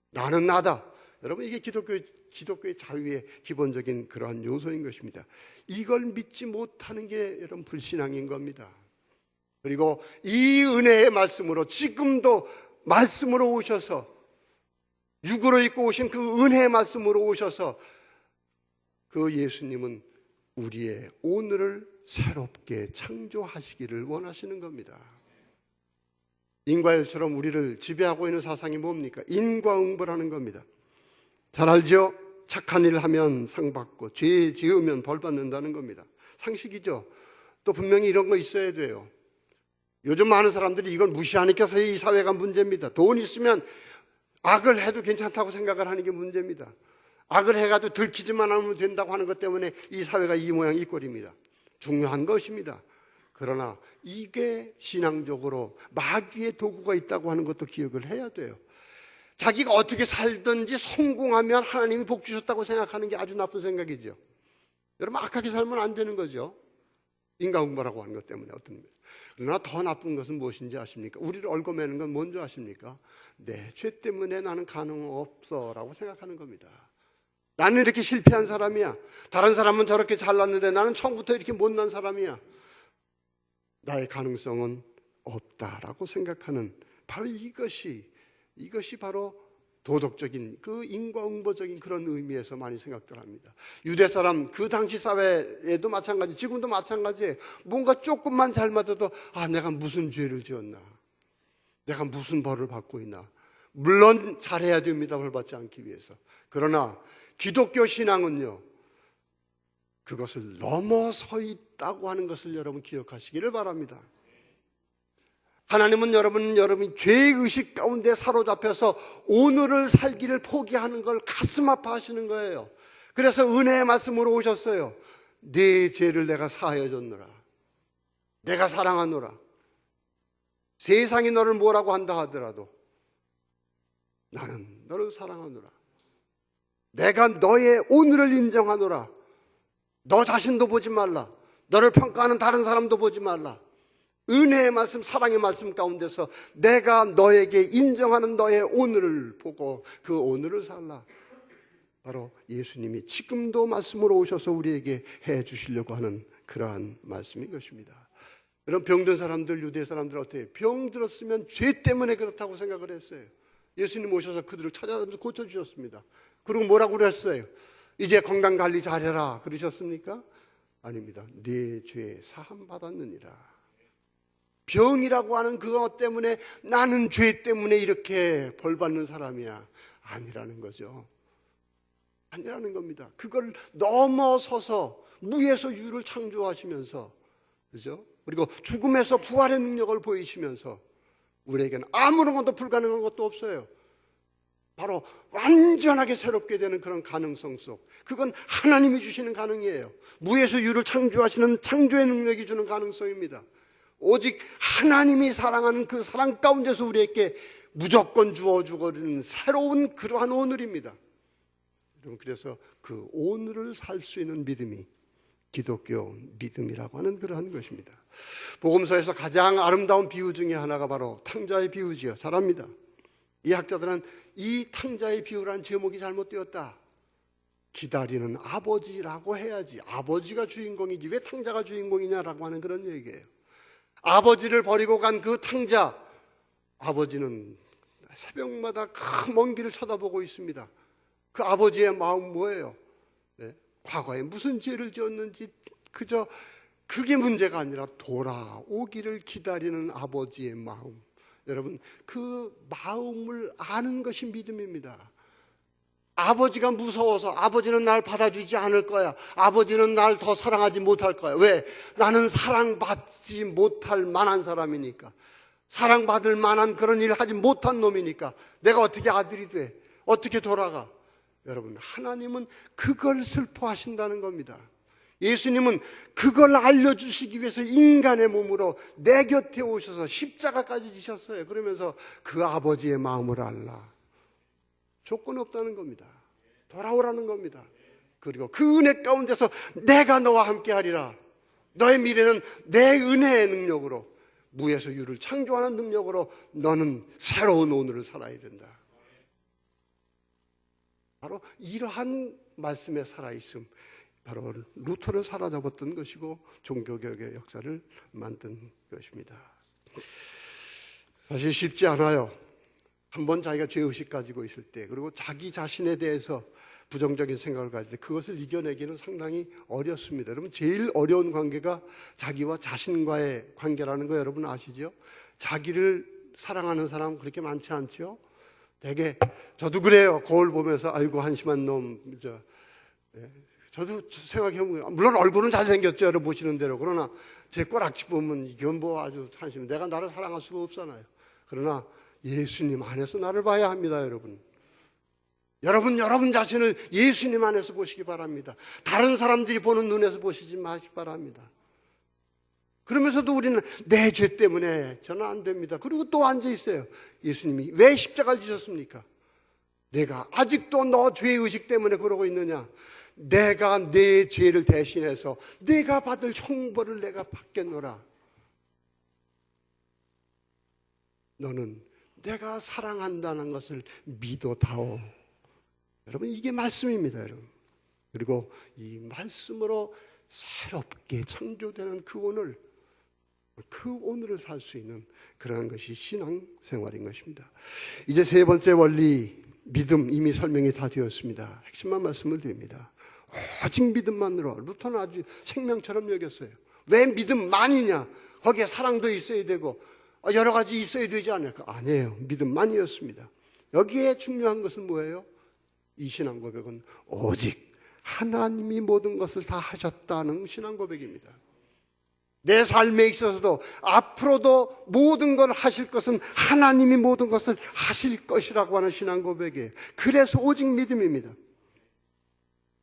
나는 나다. 여러분, 이게 기독교의 자유의 기본적인 그러한 요소인 것입니다. 이걸 믿지 못하는 게 여러분 불신앙인 겁니다. 그리고 이 은혜의 말씀으로, 지금도 말씀으로 오셔서, 육으로 입고 오신 그 은혜의 말씀으로 오셔서 그 예수님은 우리의 오늘을 새롭게 창조하시기를 원하시는 겁니다. 인과율처럼 우리를 지배하고 있는 사상이 뭡니까? 인과응보라는 겁니다. 잘 알죠? 착한 일을 하면 상 받고 죄 지으면 벌 받는다는 겁니다. 상식이죠. 또 분명히 이런 거 있어야 돼요. 요즘 많은 사람들이 이걸 무시하니까 이 사회가 문제입니다. 돈 있으면 악을 해도 괜찮다고 생각을 하는 게 문제입니다. 악을 해가지고 들키지만 하면 된다고 하는 것 때문에 이 사회가 이 모양 이 꼴입니다. 중요한 것입니다. 그러나 이게 신앙적으로 마귀의 도구가 있다고 하는 것도 기억을 해야 돼요. 자기가 어떻게 살든지 성공하면 하나님이 복 주셨다고 생각하는 게 아주 나쁜 생각이죠. 여러분, 악하게 살면 안 되는 거죠. 인과응보라고 하는 것 때문에. 그러나 더 나쁜 것은 무엇인지 아십니까? 우리를 얽어매는 건 뭔지 아십니까? 내 죄 때문에 나는 가능 없어 라고 생각하는 겁니다. 나는 이렇게 실패한 사람이야. 다른 사람은 저렇게 잘났는데 나는 처음부터 이렇게 못난 사람이야. 나의 가능성은 없다라고 생각하는 바로 이것이 바로 도덕적인 그 인과응보적인 그런 의미에서 많이 생각들 합니다. 유대 사람 그 당시 사회에도 마찬가지, 지금도 마찬가지예요. 뭔가 조금만 잘못해도 내가 무슨 죄를 지었나, 내가 무슨 벌을 받고 있나. 물론 잘해야 됩니다. 벌 받지 않기 위해서. 그러나 기독교 신앙은요, 그것을 넘어서 있다고 하는 것을 여러분 기억하시기를 바랍니다. 하나님은 여러분이 죄의식 가운데 사로잡혀서 오늘을 살기를 포기하는 걸 가슴 아파하시는 거예요. 그래서 은혜의 말씀으로 오셨어요. 네 죄를 내가 사하여 줬노라. 내가 사랑하노라. 세상이 너를 뭐라고 한다 하더라도 나는 너를 사랑하노라. 내가 너의 오늘을 인정하노라. 너 자신도 보지 말라. 너를 평가하는 다른 사람도 보지 말라. 은혜의 말씀, 사랑의 말씀 가운데서 내가 너에게 인정하는 너의 오늘을 보고 그 오늘을 살라. 바로 예수님이 지금도 말씀으로 오셔서 우리에게 해 주시려고 하는 그러한 말씀인 것입니다. 여러분, 병든 사람들, 유대 사람들 어때요? 병 들었으면 죄 때문에 그렇다고 생각을 했어요. 예수님 오셔서 그들을 찾아다니면서 고쳐주셨습니다. 그리고 뭐라고 그랬어요? 이제 건강관리 잘해라 그러셨습니까? 아닙니다. 네 죄 사함 받았느니라. 병이라고 하는 그것 때문에 나는 죄 때문에 이렇게 벌 받는 사람이야. 아니라는 거죠. 아니라는 겁니다. 그걸 넘어서서 무에서 유를 창조하시면서, 그죠? 그리고 죽음에서 부활의 능력을 보이시면서 우리에게는 아무런 것도 불가능한 것도 없어요. 바로 완전하게 새롭게 되는 그런 가능성 속, 그건 하나님이 주시는 가능이에요. 무에서 유를 창조하시는 창조의 능력이 주는 가능성입니다. 오직 하나님이 사랑하는 그 사랑 가운데서 우리에게 무조건 주어주거든 새로운 그러한 오늘입니다. 여러분, 그래서 그 오늘을 살 수 있는 믿음이 기독교 믿음이라고 하는 그러한 것입니다. 복음서에서 가장 아름다운 비유 중에 하나가 바로 탕자의 비유지요. 잘 압니다. 이 학자들은 이 탕자의 비유라는 제목이 잘못되었다. 기다리는 아버지라고 해야지. 아버지가 주인공이지 왜 탕자가 주인공이냐라고 하는 그런 얘기예요. 아버지를 버리고 간 그 탕자, 아버지는 새벽마다 큰 먼 길을 쳐다보고 있습니다. 그 아버지의 마음 뭐예요? 네? 과거에 무슨 죄를 지었는지 그저 그게 문제가 아니라 돌아오기를 기다리는 아버지의 마음. 여러분, 그 마음을 아는 것이 믿음입니다. 아버지가 무서워서 아버지는 날 받아주지 않을 거야. 아버지는 날 더 사랑하지 못할 거야. 왜? 나는 사랑받지 못할 만한 사람이니까. 사랑받을 만한 그런 일을 하지 못한 놈이니까. 내가 어떻게 아들이 돼? 어떻게 돌아가? 여러분, 하나님은 그걸 슬퍼하신다는 겁니다. 예수님은 그걸 알려주시기 위해서 인간의 몸으로 내 곁에 오셔서 십자가까지 지셨어요. 그러면서 그 아버지의 마음을 알라. 조건 없다는 겁니다. 돌아오라는 겁니다. 그리고 그 은혜 가운데서 내가 너와 함께 하리라. 너의 미래는 내 은혜의 능력으로, 무에서 유를 창조하는 능력으로 너는 새로운 오늘을 살아야 된다. 바로 이러한 말씀에 살아있음, 바로 루터를 사로잡았던 것이고 종교개혁의 역사를 만든 것입니다. 사실 쉽지 않아요. 한번 자기가 죄의식 가지고 있을 때, 그리고 자기 자신에 대해서 부정적인 생각을 가질 때 그것을 이겨내기는 상당히 어렵습니다. 여러분, 제일 어려운 관계가 자기와 자신과의 관계라는 거 여러분 아시죠? 자기를 사랑하는 사람 그렇게 많지 않죠? 되게 저도 그래요. 거울 보면서 아이고 한심한 놈. 저도 생각해보면 물론 얼굴은 잘생겼죠. 여러분 보시는 대로. 그러나 제 꼬락지 보면 이건 뭐 아주 한심. 내가 나를 사랑할 수가 없잖아요. 그러나 예수님 안에서 나를 봐야 합니다. 여러분 자신을 예수님 안에서 보시기 바랍니다. 다른 사람들이 보는 눈에서 보시지 마시기 바랍니다. 그러면서도 우리는 내 죄 때문에 저는 안 됩니다. 그리고 또 앉아 있어요. 예수님이 왜 십자가를 지셨습니까? 내가 아직도 너 죄의식 때문에 그러고 있느냐? 내가 내 죄를 대신해서 내가 받을 형벌을 내가 받겠노라. 너는 내가 사랑한다는 것을 믿어다오. 여러분, 이게 말씀입니다, 여러분. 그리고 이 말씀으로 새롭게 창조되는 그 오늘을 살 수 있는 그러한 것이 신앙생활인 것입니다. 이제 세 번째 원리, 믿음, 이미 설명이 다 되었습니다. 핵심만 말씀을 드립니다. 오직 믿음만으로. 루터는 아주 생명처럼 여겼어요. 왜 믿음만이냐? 거기에 사랑도 있어야 되고 여러 가지 있어야 되지 않을까? 아니에요. 믿음만이었습니다. 여기에 중요한 것은 뭐예요? 이 신앙 고백은 오직 하나님이 모든 것을 다 하셨다는 신앙 고백입니다. 내 삶에 있어서도 앞으로도 모든 걸 하실 것은 하나님이 모든 것을 하실 것이라고 하는 신앙 고백이에요. 그래서 오직 믿음입니다.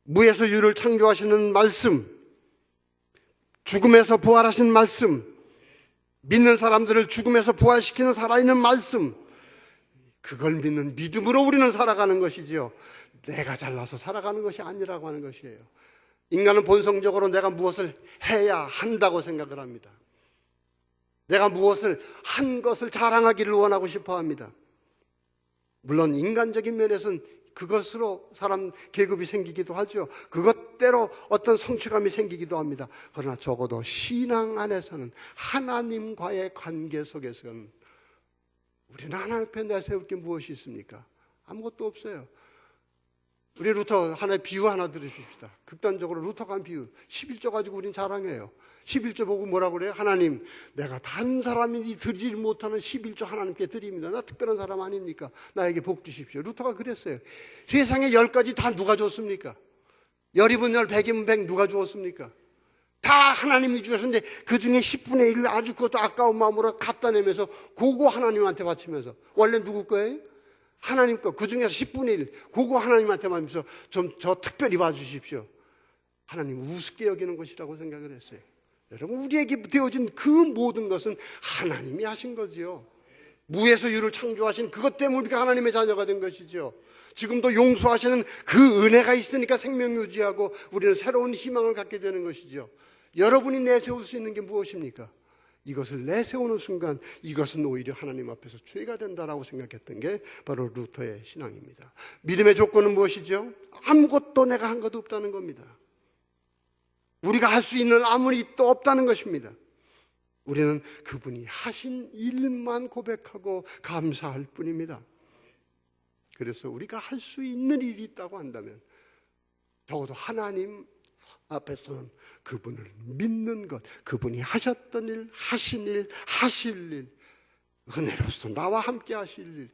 무에서 유를 창조하시는 말씀, 죽음에서 부활하신 말씀, 믿는 사람들을 죽음에서 부활시키는 살아있는 말씀, 그걸 믿는 믿음으로 우리는 살아가는 것이지요. 내가 잘나서 살아가는 것이 아니라고 하는 것이에요. 인간은 본성적으로 내가 무엇을 해야 한다고 생각을 합니다. 내가 무엇을 한 것을 자랑하기를 원하고 싶어 합니다. 물론 인간적인 면에서는 그것으로 사람 계급이 생기기도 하죠. 그것대로 어떤 성취감이 생기기도 합니다. 그러나 적어도 신앙 안에서는 하나님과의 관계 속에서는 우리는 하나님 앞에 내세울 게 무엇이 있습니까? 아무것도 없어요. 우리 루터 하나의 비유 하나 들으십시다. 극단적으로 루터가 한 비유. 11조 가지고 우린 자랑해요. 11조 보고 뭐라고 그래요? 하나님, 내가 단 사람이 드리지 못하는 11조 하나님께 드립니다. 나 특별한 사람 아닙니까? 나에게 복 주십시오. 루터가 그랬어요. 세상에 10가지 다 누가 줬습니까? 10이면 10, 100이면 100 누가 주었습니까? 다 하나님이 주셨는데 그 중에 10분의 1을 아주 그것도 아까운 마음으로 갖다 내면서 그거 하나님한테 바치면서, 원래 누구 거예요? 하나님 거. 그 중에서 10분의 1 그거 하나님한테 바치면서 좀 저 특별히 봐주십시오. 하나님 우습게 여기는 것이라고 생각을 했어요. 여러분, 우리에게 되어진 그 모든 것은 하나님이 하신 거지요. 무에서 유를 창조하신 그것 때문에 우리가 하나님의 자녀가 된 것이죠. 지금도 용서하시는 그 은혜가 있으니까 생명 유지하고 우리는 새로운 희망을 갖게 되는 것이죠. 여러분이 내세울 수 있는 게 무엇입니까? 이것을 내세우는 순간 이것은 오히려 하나님 앞에서 죄가 된다라고 생각했던 게 바로 루터의 신앙입니다. 믿음의 조건은 무엇이죠? 아무것도 내가 한 것도 없다는 겁니다. 우리가 할 수 있는 아무리 또 없다는 것입니다. 우리는 그분이 하신 일만 고백하고 감사할 뿐입니다. 그래서 우리가 할 수 있는 일이 있다고 한다면 적어도 하나님 앞에서는 그분을 믿는 것, 그분이 하셨던 일, 하신 일, 하실 일, 은혜로서 나와 함께 하실 일,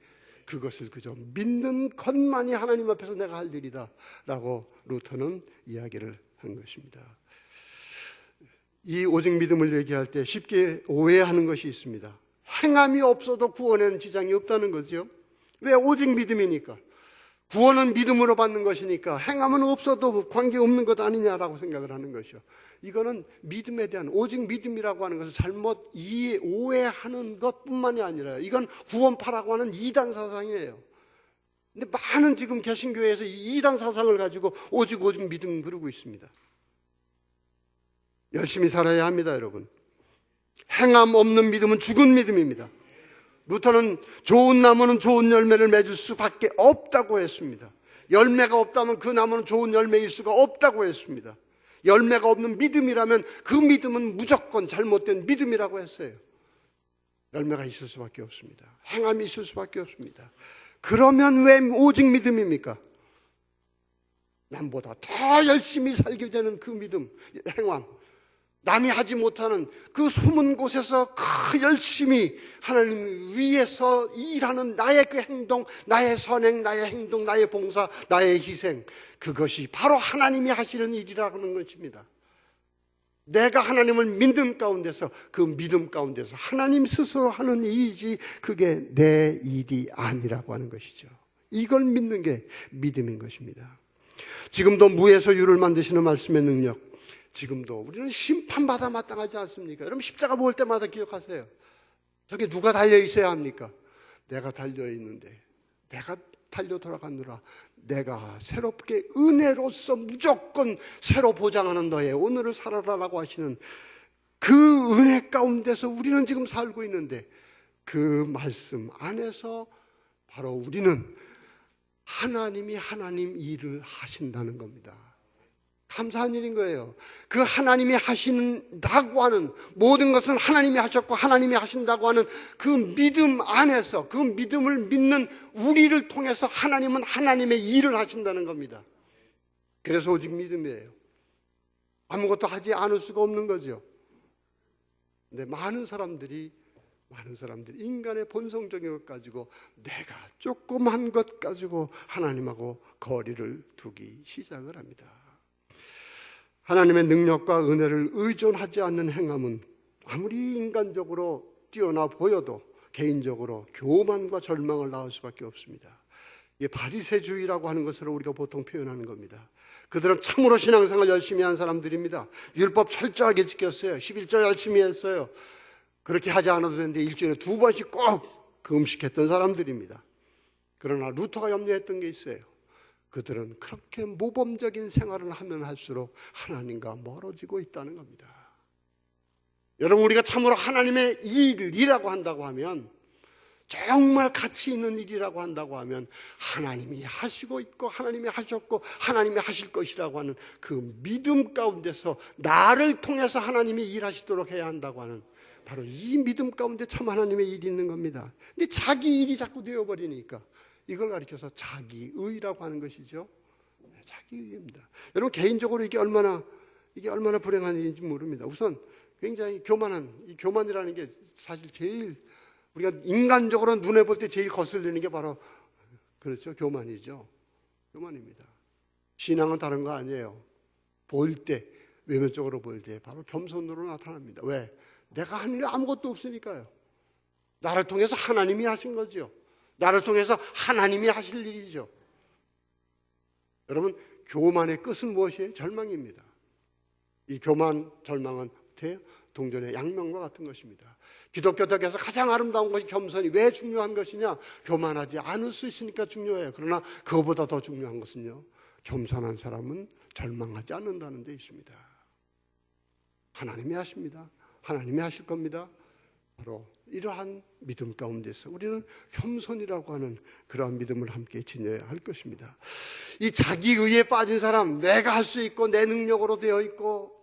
그것을 그저 믿는 것만이 하나님 앞에서 내가 할 일이다 라고 루터는 이야기를 한 것입니다. 이 오직 믿음을 얘기할 때 쉽게 오해하는 것이 있습니다. 행함이 없어도 구원에는 지장이 없다는 거죠. 왜? 오직 믿음이니까. 구원은 믿음으로 받는 것이니까 행함은 없어도 관계없는 것 아니냐라고 생각을 하는 것이죠. 이거는 믿음에 대한, 오직 믿음이라고 하는 것을 잘못 오해하는 것뿐만이 아니라 이건 구원파라고 하는 이단 사상이에요. 근데 많은 지금 개신교회에서 이 이단 사상을 가지고 오직 믿음 그러고 있습니다. 열심히 살아야 합니다, 여러분. 행함 없는 믿음은 죽은 믿음입니다. 루터는 좋은 나무는 좋은 열매를 맺을 수밖에 없다고 했습니다. 열매가 없다면 그 나무는 좋은 열매일 수가 없다고 했습니다. 열매가 없는 믿음이라면 그 믿음은 무조건 잘못된 믿음이라고 했어요. 열매가 있을 수밖에 없습니다. 행함이 있을 수밖에 없습니다. 그러면 왜 오직 믿음입니까? 남보다 더 열심히 살게 되는 그 믿음, 행함, 남이 하지 못하는 그 숨은 곳에서 그 열심히 하나님 위해서 일하는 나의 그 행동, 나의 선행, 나의 행동, 나의 봉사, 나의 희생, 그것이 바로 하나님이 하시는 일이라는 것입니다. 내가 하나님을 믿는 가운데서, 그 믿음 가운데서 하나님 스스로 하는 일이지 그게 내 일이 아니라고 하는 것이죠. 이걸 믿는 게 믿음인 것입니다. 지금도 무에서 유를 만드시는 말씀의 능력, 지금도 우리는 심판받아 마땅하지 않습니까? 여러분, 십자가 볼 때마다 기억하세요. 저게 누가 달려 있어야 합니까? 내가 달려 있는데, 내가 달려 돌아가느라 내가 새롭게 은혜로서 무조건 새로 보장하는 너의 오늘을 살아라라고 하시는 그 은혜 가운데서 우리는 지금 살고 있는데, 그 말씀 안에서 바로 우리는 하나님이 하나님 일을 하신다는 겁니다. 감사한 일인 거예요. 그 하나님이 하신다고 하는 모든 것은 하나님이 하셨고 하나님이 하신다고 하는 그 믿음 안에서, 그 믿음을 믿는 우리를 통해서 하나님은 하나님의 일을 하신다는 겁니다. 그래서 오직 믿음이에요. 아무것도 하지 않을 수가 없는 거죠. 근데 많은 사람들이 인간의 본성적인 것 가지고, 내가 조그만 것 가지고 하나님하고 거리를 두기 시작을 합니다. 하나님의 능력과 은혜를 의존하지 않는 행함은 아무리 인간적으로 뛰어나 보여도 개인적으로 교만과 절망을 낳을 수밖에 없습니다. 이게 바리새주의라고 하는 것으로 우리가 보통 표현하는 겁니다. 그들은 참으로 신앙생활 열심히 한 사람들입니다. 율법 철저하게 지켰어요. 11조 열심히 했어요. 그렇게 하지 않아도 되는데 일주일에 2번씩 꼭 금식했던 사람들입니다. 그러나 루터가 염려했던 게 있어요. 그들은 그렇게 모범적인 생활을 하면 할수록 하나님과 멀어지고 있다는 겁니다. 여러분, 우리가 참으로 하나님의 일이라고 한다고 하면, 정말 가치 있는 일이라고 한다고 하면, 하나님이 하시고 있고 하나님이 하셨고 하나님이 하실 것이라고 하는 그 믿음 가운데서 나를 통해서 하나님이 일하시도록 해야 한다고 하는, 바로 이 믿음 가운데 참 하나님의 일이 있는 겁니다. 근데 자기 일이 자꾸 되어버리니까 이걸 가리켜서 자기의라고 하는 것이죠. 자기 의입니다. 여러분 개인적으로 이게 얼마나 불행한 일인지 모릅니다. 우선 굉장히 이 교만이라는 게 사실 제일 우리가 인간적으로 눈에 볼 때 제일 거슬리는 게 바로 그렇죠. 교만이죠. 교만입니다. 신앙은 다른 거 아니에요. 볼 때, 외면적으로 볼 때 바로 겸손으로 나타납니다. 왜? 내가 한 일 아무것도 없으니까요. 나를 통해서 하나님이 하신 거죠. 나를 통해서 하나님이 하실 일이죠. 여러분, 교만의 끝은 무엇이에요? 절망입니다. 이 교만, 절망은 동전의 양면과 같은 것입니다. 기독교적에서 가장 아름다운 것이 겸손이 왜 중요한 것이냐? 교만하지 않을 수 있으니까 중요해요. 그러나 그거보다 더 중요한 것은요, 겸손한 사람은 절망하지 않는다는 데 있습니다. 하나님이 하십니다. 하나님이 하실 겁니다. 바로 이러한 믿음 가운데서 우리는 겸손이라고 하는 그러한 믿음을 함께 지녀야 할 것입니다. 이 자기의에 빠진 사람, 내가 할 수 있고 내 능력으로 되어 있고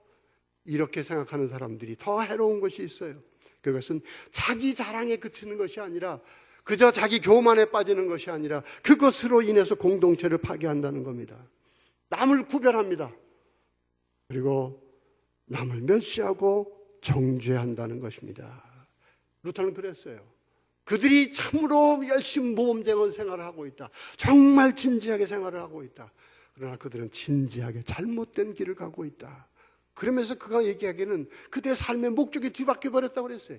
이렇게 생각하는 사람들이 더 해로운 것이 있어요. 그것은 자기 자랑에 그치는 것이 아니라, 그저 자기 교만에 빠지는 것이 아니라 그것으로 인해서 공동체를 파괴한다는 겁니다. 남을 구별합니다. 그리고 남을 멸시하고 정죄한다는 것입니다. 루터는 그랬어요. 그들이 참으로 열심히 모범생원 생활을 하고 있다. 정말 진지하게 생활을 하고 있다. 그러나 그들은 진지하게 잘못된 길을 가고 있다. 그러면서 그가 얘기하기에는 그들의 삶의 목적이 뒤바뀌어 버렸다고 그랬어요.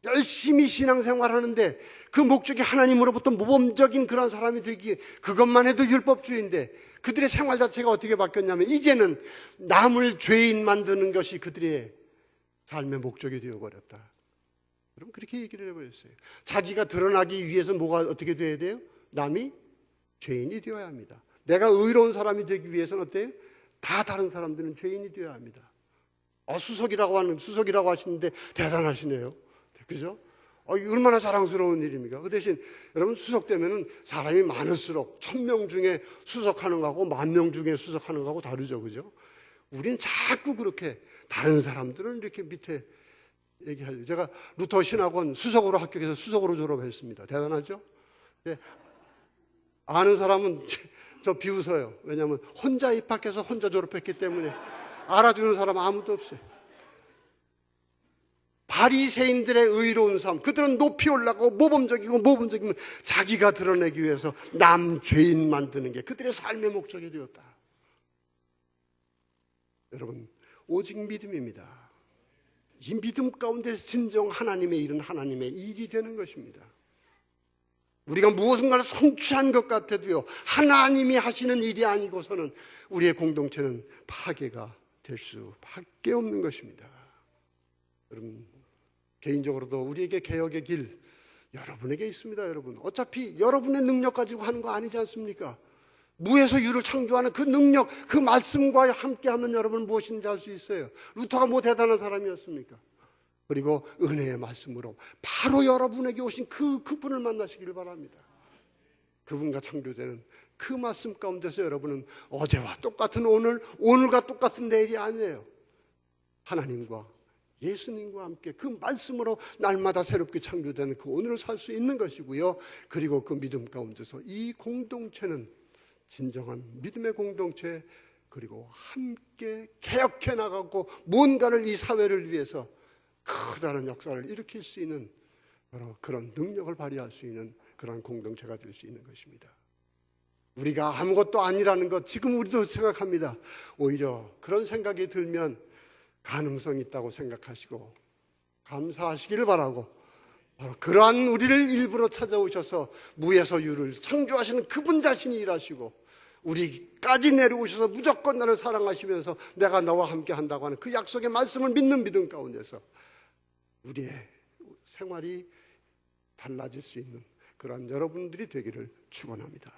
열심히 신앙생활하는데 그 목적이 하나님으로부터 모범적인 그런 사람이 되기, 그것만 해도 율법주의인데 그들의 생활 자체가 어떻게 바뀌었냐면 이제는 남을 죄인 만드는 것이 그들의 삶의 목적이 되어버렸다. 여러분, 그렇게 얘기를 해버렸어요. 자기가 드러나기 위해서 뭐가 어떻게 돼야 돼요? 남이 죄인이 되어야 합니다. 내가 의로운 사람이 되기 위해서는 어때요? 다 다른 사람들은 죄인이 되어야 합니다. 수석이라고 하시는데 대단하시네요. 그죠? 얼마나 자랑스러운 일입니까? 그 대신 여러분, 수석 되면은 사람이 많을수록 1000명 중에 수석하는 거하고 10,000명 중에 수석하는 거하고 다르죠. 그죠? 우리는 자꾸 그렇게 다른 사람들은 이렇게 밑에 얘기하죠. 제가 루터 신학원 수석으로 합격해서 수석으로 졸업했습니다. 대단하죠? 네. 아는 사람은 저 비웃어요. 왜냐하면 혼자 입학해서 혼자 졸업했기 때문에 알아주는 사람 아무도 없어요. 바리새인들의 의로운 삶, 그들은 높이 올라가고 모범적이면 자기가 드러내기 위해서 남 죄인 만드는 게 그들의 삶의 목적이 되었다. 여러분, 오직 믿음입니다. 이 믿음 가운데서 진정 하나님의 일은 하나님의 일이 되는 것입니다. 우리가 무엇인가를 성취한 것 같아도요, 하나님이 하시는 일이 아니고서는 우리의 공동체는 파괴가 될 수밖에 없는 것입니다. 여러분, 개인적으로도 우리에게 개혁의 길 여러분에게 있습니다. 여러분, 어차피 여러분의 능력 가지고 하는 거 아니지 않습니까? 무에서 유를 창조하는 그 능력, 그 말씀과 함께하면 여러분 무엇인지 알 수 있어요. 루터가 뭐 대단한 사람이었습니까? 그리고 은혜의 말씀으로 바로 여러분에게 오신 그분을 만나시기를 바랍니다. 그분과 창조되는 그 말씀 가운데서 여러분은 어제와 똑같은 오늘과 똑같은 내일이 아니에요. 하나님과 예수님과 함께 그 말씀으로 날마다 새롭게 창조되는 그 오늘을 살 수 있는 것이고요. 그리고 그 믿음 가운데서 이 공동체는 진정한 믿음의 공동체, 그리고 함께 개혁해 나가고 뭔가를 이 사회를 위해서 커다란 역사를 일으킬 수 있는 바로 그런 능력을 발휘할 수 있는 그런 공동체가 될 수 있는 것입니다. 우리가 아무것도 아니라는 것 지금 우리도 생각합니다. 오히려 그런 생각이 들면 가능성이 있다고 생각하시고 감사하시기를 바라고, 바로 그러한 우리를 일부러 찾아오셔서 무에서 유를 창조하시는 그분 자신이 일하시고 우리까지 내려오셔서 무조건 나를 사랑하시면서 내가 너와 함께 한다고 하는 그 약속의 말씀을 믿는 믿음 가운데서 우리의 생활이 달라질 수 있는 그런 여러분들이 되기를 축원합니다.